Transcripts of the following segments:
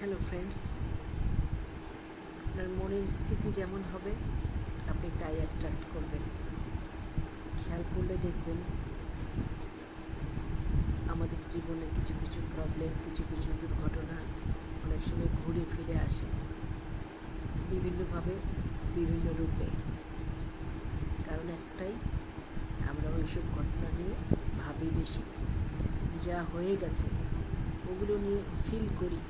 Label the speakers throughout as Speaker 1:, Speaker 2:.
Speaker 1: Hello friends, আপনার মনের স্থিতি যেমন হবে আপনি তাই অ্যাট্রাক্ট করবেন। খেয়াল করলে দেখবেন আমাদের জীবনে কিছু কিছু প্রবলেম, কিছু কিছু দুর্ঘটনা অনেক সময় ঘুরে ফিরে আসে বিভিন্নভাবে, বিভিন্ন রূপে। কারণ একটাই, আমরা ওইসব ঘটনা নিয়ে ভাবি বেশি, যা হয়ে গেছে ওগুলো নিয়ে ফিল করি,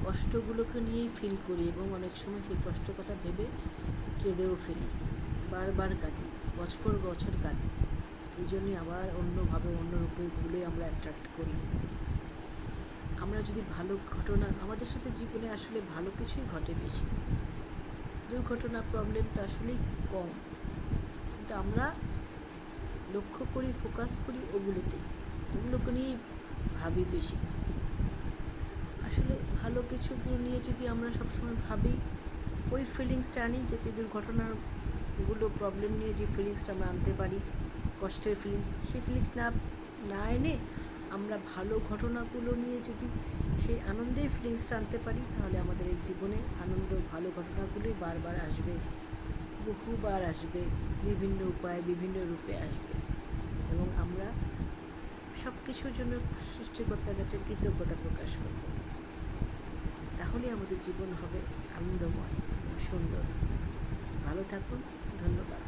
Speaker 1: কষ্টগুলোকে নিয়েই ফিল করি এবং অনেক সময় সেই কষ্ট কথা ভেবে কেঁদেও ফেলি, বারবার কাঁদি, বছর পর বছর কাঁদি। এই জন্যই আবার অন্যভাবে অন্য রূপেগুলোই আমরা অ্যাট্রাক্ট করি। আমরা যদি ভালো ঘটনা, আমাদের সাথে জীবনে আসলে ভালো কিছুই ঘটে বেশি, দুর্ঘটনা প্রবলেম তো আসলেই কম, কিন্তু আমরা লক্ষ্য করি, ফোকাস করি ওগুলোতেই, ওগুলোকে নিয়েই ভাবি বেশি। আসলে ভালো কিছুগুলো নিয়ে যদি আমরা সবসময় ভাবি, ওই ফিলিংসটা আনি, যে দুর্ঘটনাগুলো প্রবলেম নিয়ে যে ফিলিংসটা আমরা আনতে পারি, কষ্টের ফিলিং, সেই ফিলিংস না এনে আমরা ভালো ঘটনাগুলো নিয়ে যদি সেই আনন্দের ফিলিংসটা আনতে পারি, তাহলে আমাদের এই জীবনে আনন্দ, ভালো ঘটনাগুলোই বারবার আসবে, বহুবার আসবে, বিভিন্ন উপায়ে, বিভিন্ন রূপে আসবে এবং আমরা সব কিছুর জন্য সৃষ্টিকর্তার কাছে কৃতজ্ঞতা প্রকাশ করব। তাহলে আমাদের জীবন হবে আনন্দময়, সুন্দর। ভালো থাকুন, ধন্যবাদ।